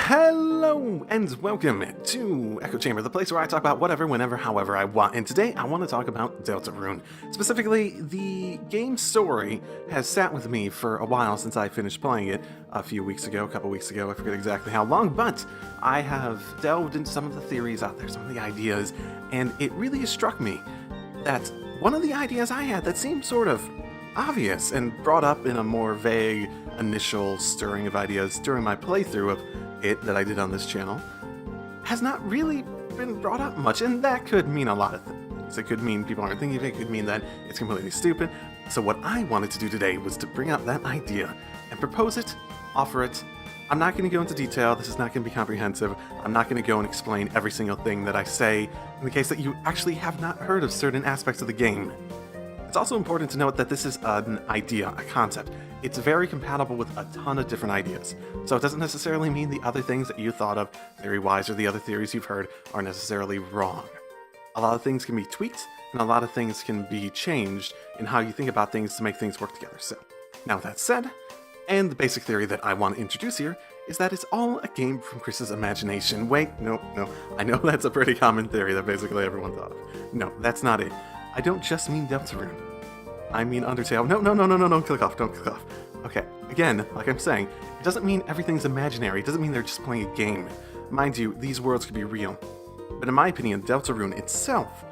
Hello and welcome to Echochamber, the place where I talk about whatever, whenever, however I want. And today I want to talk about Deltarune. Specifically, the game story has sat with me for a while since I finished playing it a couple weeks ago, I forget exactly how long, but I have delved into some of the theories out there, some of the ideas, and it really has struck me that one of the ideas I had that seemed sort of obvious and brought up in a more vague initial stirring of ideas during my playthrough of it that I did on this channel has not really been brought up much, and that could mean a lot of things. It could mean people aren't thinking of it, it could mean that it's completely stupid. So what I wanted to do today was to bring up that idea and propose it, offer it. I'm not going to go into detail, this is not going to be comprehensive, I'm not going to go and explain every single thing that I say in the case that you actually have not heard of certain aspects of the game. It's also important to note that this is an idea, a concept. It's very compatible with a ton of different ideas, so it doesn't necessarily mean the other things that you thought of theory-wise or the other theories you've heard are necessarily wrong. A lot of things can be tweaked, and a lot of things can be changed in how you think about things to make things work together. So, now with that said, and the basic theory that I want to introduce here is that it's all a game from Chris's imagination. Wait, no, I know that's a pretty common theory that basically everyone thought of. No, that's not it. I don't just mean Deltarune. I mean Undertale. No, don't click off. Okay, again, like I'm saying, it doesn't mean everything's imaginary. It doesn't mean they're just playing a game. Mind you, these worlds could be real. But in my opinion, Deltarune itself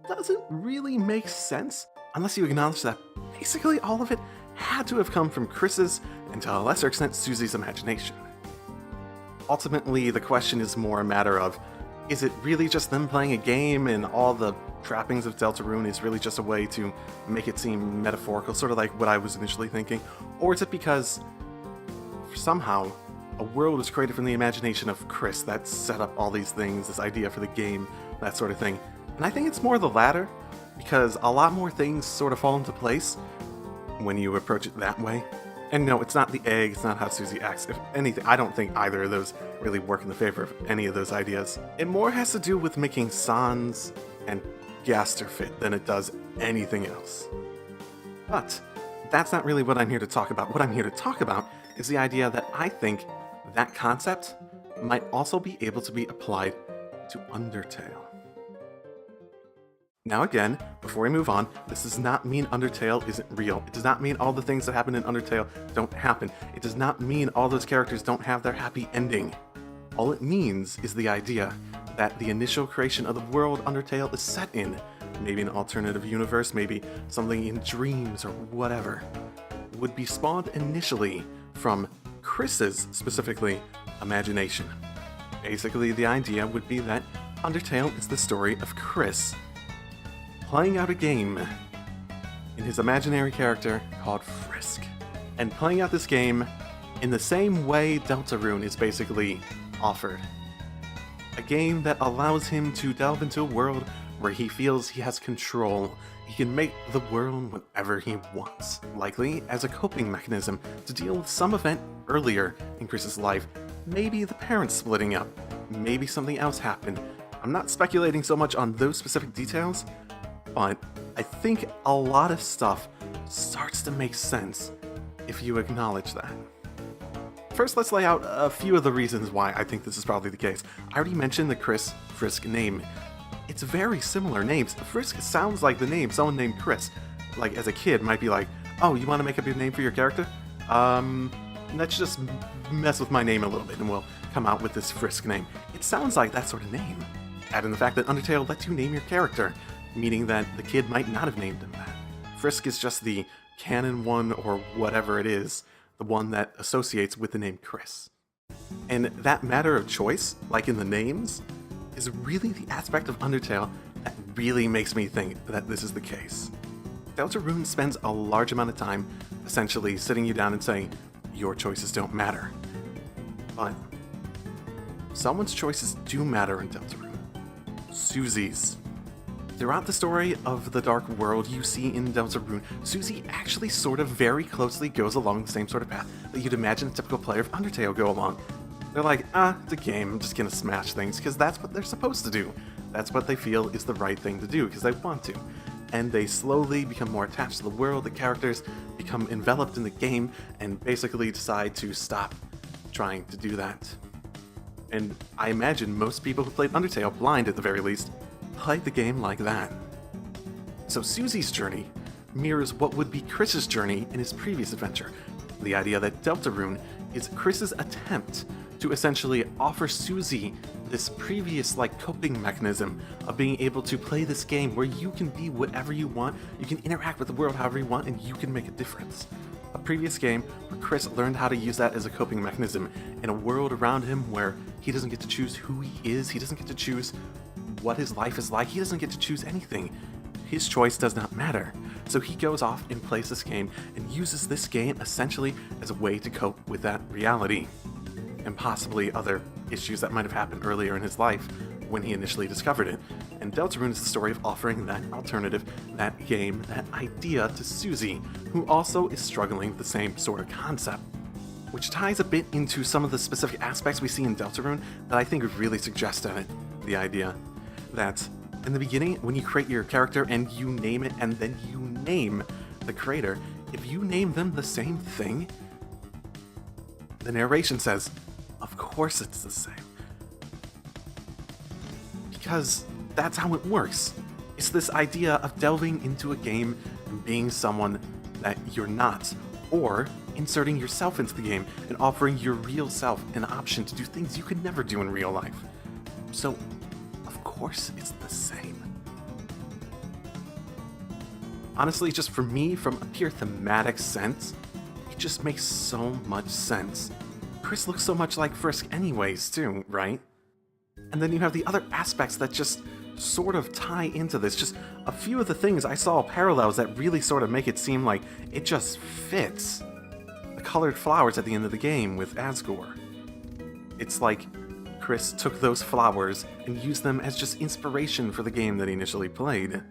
doesn't really make sense unless you acknowledge that basically all of it had to have come from Chris's, and to a lesser extent, Susie's imagination. Ultimately, the question is more a matter of, is it really just them playing a game and all the trappings of Deltarune is really just a way to make it seem metaphorical, sort of like what I was initially thinking? Or is it because somehow a world was created from the imagination of Chris that set up all these things, this idea for the game, that sort of thing? And I think it's more the latter, because a lot more things sort of fall into place when you approach it that way. And no, it's not the egg, it's not how Susie acts. If anything, I don't think either of those really work in the favor of any of those ideas. It more has to do with making Sans and Gaster fit than it does anything else. But that's not really what I'm here to talk about. What I'm here to talk about is the idea that I think that concept might also be able to be applied to Undertale. Now again, before we move on, this does not mean Undertale isn't real. It does not mean all the things that happen in Undertale don't happen. It does not mean all those characters don't have their happy ending. All it means is the idea that the initial creation of the world Undertale is set in, maybe an alternative universe, maybe something in dreams or whatever, would be spawned initially from Chris's, specifically, imagination. Basically, the idea would be that Undertale is the story of Chris playing out a game in his imaginary character called Frisk, and playing out this game in the same way Deltarune is basically offered. A game that allows him to delve into a world where he feels he has control. He can make the world whatever he wants, likely as a coping mechanism to deal with some event earlier in Chris's life. Maybe the parents splitting up, maybe something else happened. I'm not speculating so much on those specific details, but I think a lot of stuff starts to make sense if you acknowledge that. First, let's lay out a few of the reasons why I think this is probably the case. I already mentioned the Chris Frisk name. It's very similar names. Frisk sounds like the name someone named Chris. Like, as a kid, might be like, oh, you want to make up your name for your character? Let's just mess with my name a little bit and we'll come out with this Frisk name. It sounds like that sort of name. Add in the fact that Undertale lets you name your character, meaning that the kid might not have named him that. Frisk is just the canon one, or whatever it is, the one that associates with the name Chris. And that matter of choice, like in the names, is really the aspect of Undertale that really makes me think that this is the case. Deltarune spends a large amount of time essentially sitting you down and saying, your choices don't matter. But someone's choices do matter in Deltarune. Susie's. Throughout the story of the Dark World you see in Deltarune, Susie actually sort of very closely goes along the same sort of path that you'd imagine a typical player of Undertale go along. They're like, it's a game, I'm just gonna smash things, because that's what they're supposed to do. That's what they feel is the right thing to do, because they want to. And they slowly become more attached to the world, the characters become enveloped in the game, and basically decide to stop trying to do that. And I imagine most people who played Undertale, blind at the very least, played the game like that. So Susie's journey mirrors what would be Chris's journey in his previous adventure. The idea that Deltarune is Chris's attempt to essentially offer Susie this previous coping mechanism of being able to play this game where you can be whatever you want, you can interact with the world however you want, and you can make a difference. A previous game where Chris learned how to use that as a coping mechanism in a world around him where he doesn't get to choose who he is, he doesn't get to choose what his life is like, he doesn't get to choose anything. His choice does not matter. So he goes off and plays this game and uses this game essentially as a way to cope with that reality and possibly other issues that might have happened earlier in his life when he initially discovered it. And Deltarune is the story of offering that alternative, that game, that idea to Susie, who also is struggling with the same sort of concept. Which ties a bit into some of the specific aspects we see in Deltarune that I think really suggest it. The idea that in the beginning, when you create your character and you name it and then you name the creator, if you name them the same thing, the narration says, of course it's the same. Because that's how it works. It's this idea of delving into a game and being someone that you're not, or inserting yourself into the game and offering your real self an option to do things you could never do in real life. So, of course it's the same. Honestly, just for me, from a pure thematic sense, it just makes so much sense. Chris looks so much like Frisk anyways, too, right? And then you have the other aspects that just sort of tie into this. Just a few of the things I saw parallels that really sort of make it seem like it just fits. The colored flowers at the end of the game with Asgore. It's like Chris took those flowers and used them as just inspiration for the game that he initially played.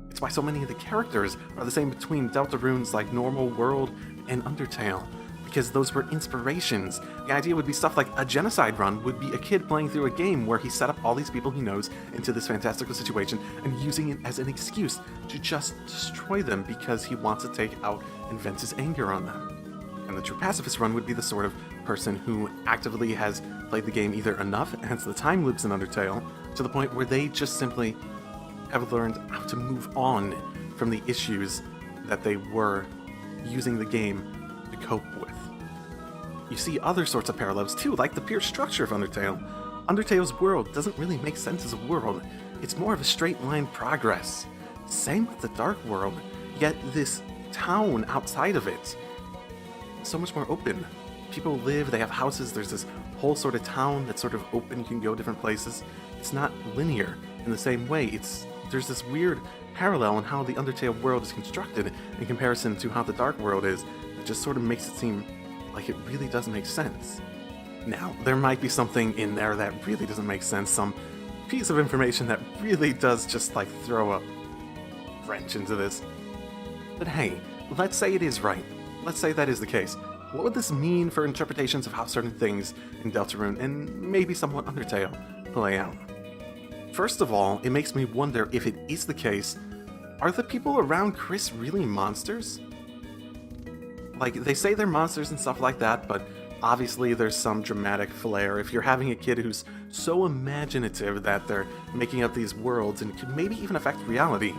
It's why so many of the characters are the same between Deltarune's normal world and Undertale, because those were inspirations. The idea would be stuff like a genocide run would be a kid playing through a game where he set up all these people he knows into this fantastical situation and using it as an excuse to just destroy them because he wants to take out and vent his anger on them. And the true pacifist run would be the sort of person who actively has played the game either enough, hence the time loops in Undertale, to the point where they just simply have learned how to move on from the issues that they were using the game to cope with. You see other sorts of parallels too, like the pure structure of Undertale. Undertale's world doesn't really make sense as a world. It's more of a straight line progress. Same with the Dark World, yet this town outside of it, so much more open. People live, they have houses, there's this whole sort of town that's sort of open, you can go different places. It's not linear in the same way. There's this weird parallel in how the Undertale world is constructed in comparison to how the Dark World is. It just sort of makes it seem like it really does make sense. Now, there might be something in there that really doesn't make sense, some piece of information that really does just throw a wrench into this. But hey, let's say it is right. Let's say that is the case. What would this mean for interpretations of how certain things in Deltarune and maybe somewhat Undertale play out? First of all, it makes me wonder if it is the case, are the people around Chris really monsters? They say they're monsters and stuff like that, but obviously there's some dramatic flair. If you're having a kid who's so imaginative that they're making up these worlds and could maybe even affect reality,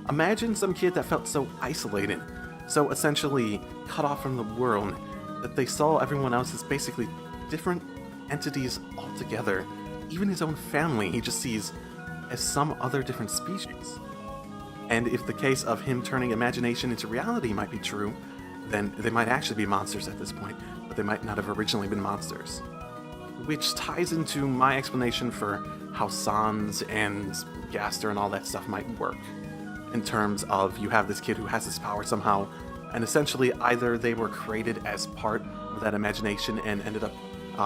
imagine some kid that felt so isolated, so essentially cut off from the world, that they saw everyone else as basically different entities altogether. Even his own family he just sees as some other different species. And if the case of him turning imagination into reality might be true, then they might actually be monsters at this point, but they might not have originally been monsters. Which ties into my explanation for how Sans and Gaster and all that stuff might work. In terms of you have this kid who has this power somehow, and essentially either they were created as part of that imagination and ended up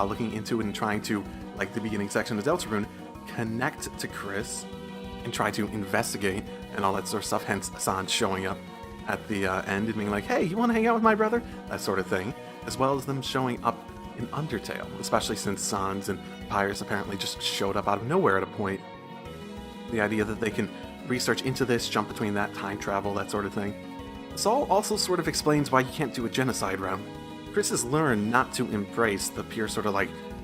looking into it and trying to, like the beginning section of Deltarune, connect to Chris and try to investigate and all that sort of stuff, hence Sans showing up at the end and being like, hey, you want to hang out with my brother? That sort of thing. As well as them showing up in Undertale, especially since Sans and Pyres apparently just showed up out of nowhere at a point. The idea that they can research into this, jump between that, time travel, that sort of thing. This all also sort of explains why you can't do a genocide round. Chris has learned not to embrace the pure sort of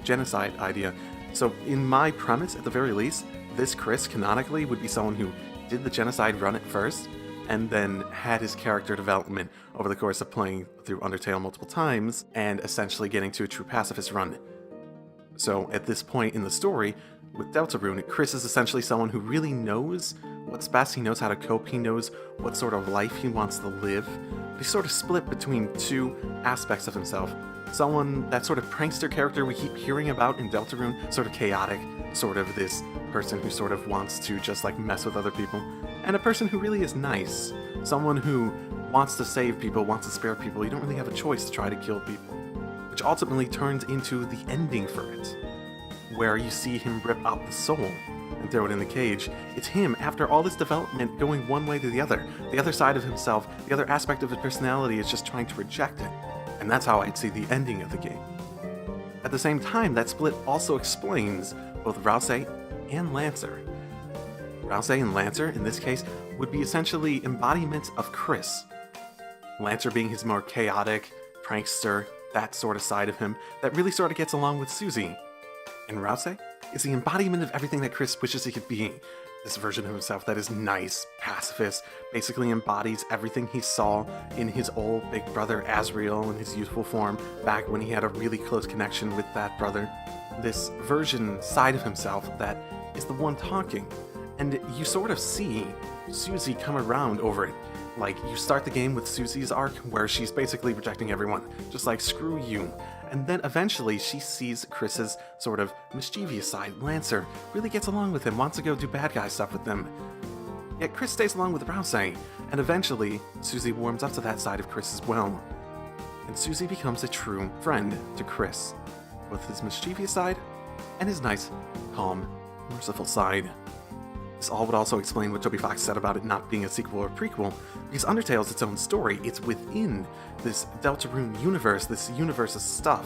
genocide idea. So in my premise, at the very least, this Chris canonically would be someone who did the genocide run at first, and then had his character development over the course of playing through Undertale multiple times, and essentially getting to a true pacifist run. So at this point in the story, with Deltarune, Chris is essentially someone who really knows what's best, he knows how to cope, he knows what sort of life he wants to live, but he's sort of split between two aspects of himself. Someone, that sort of prankster character we keep hearing about in Deltarune, sort of chaotic, sort of this person who sort of wants to just like mess with other people, and a person who really is nice, someone who wants to save people, wants to spare people. You don't really have a choice to try to kill people, which ultimately turns into the ending for it, where you see him rip out the soul and throw it in the cage. It's him, after all this development, going one way to the other side of himself, the other aspect of his personality is just trying to reject it, and that's how I'd see the ending of the game. At the same time, that split also explains both Rouse and Lancer. Rouse and Lancer, in this case, would be essentially embodiments of Chris. Lancer being his more chaotic, prankster, that sort of side of him that really sort of gets along with Susie. And Rouse is the embodiment of everything that Chris wishes he could be. This version of himself that is nice, pacifist, basically embodies everything he saw in his old big brother Asriel in his youthful form, back when he had a really close connection with that brother. This version side of himself that is the one talking. And you sort of see Susie come around over it. Like, you start the game with Susie's arc, where she's basically rejecting everyone, just like, screw you. And then eventually she sees Chris's sort of mischievous side. Lancer really gets along with him, wants to go do bad guy stuff with them. Yet Chris stays along with Rouse, and eventually Susie warms up to that side of Chris as well. And Susie becomes a true friend to Chris, both his mischievous side and his nice, calm, merciful side. This all would also explain what Toby Fox said about it not being a sequel or prequel, because Undertale is its own story. It's within this Deltarune universe, this universe of stuff.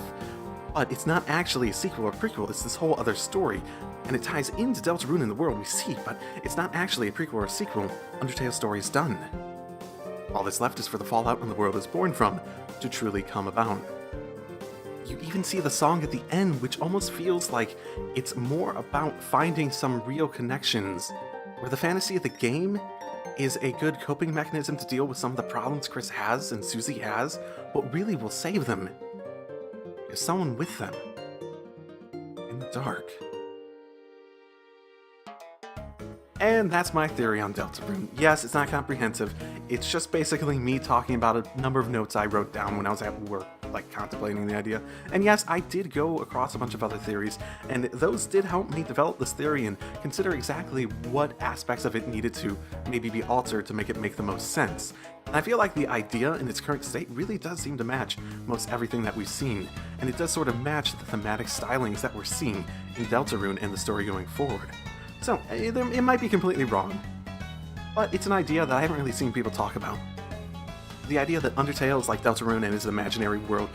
But it's not actually a sequel or prequel, it's this whole other story. And it ties into Deltarune in the world we see, but it's not actually a prequel or a sequel. Undertale's story is done. All that's left is for the fallout and the world is born from to truly come about. You even see the song at the end, which almost feels like it's more about finding some real connections, where the fantasy of the game is a good coping mechanism to deal with some of the problems Chris has and Susie has. What really will save them is someone with them in the dark. And that's my theory on Deltarune. Yes, it's not comprehensive. It's just basically me talking about a number of notes I wrote down when I was at work, like contemplating the idea. And yes, I did go across a bunch of other theories, and those did help me develop this theory and consider exactly what aspects of it needed to maybe be altered to make it make the most sense. And I feel like the idea in its current state really does seem to match most everything that we've seen, and it does sort of match the thematic stylings that we're seeing in Deltarune and the story going forward. So, it might be completely wrong, but it's an idea that I haven't really seen people talk about. The idea that Undertale is like Deltarune and is an imaginary world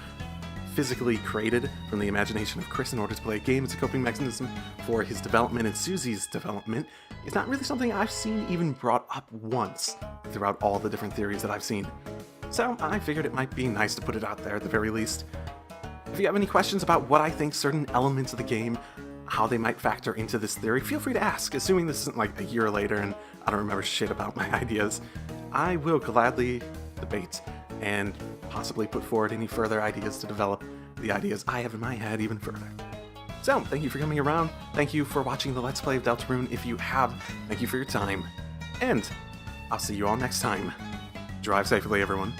physically created from the imagination of Chris in order to play a game as a coping mechanism for his development and Susie's development is not really something I've seen even brought up once throughout all the different theories that I've seen. So I figured it might be nice to put it out there at the very least. If you have any questions about what I think certain elements of the game, how they might factor into this theory, feel free to ask, assuming this isn't like a year later and I don't remember shit about my ideas. I will gladly debate and possibly put forward any further ideas to develop the ideas I have in my head even further. So, thank you for coming around, thank you for watching the Let's Play of Deltarune. If you have, thank you for your time, and I'll see you all next time. Drive safely, everyone.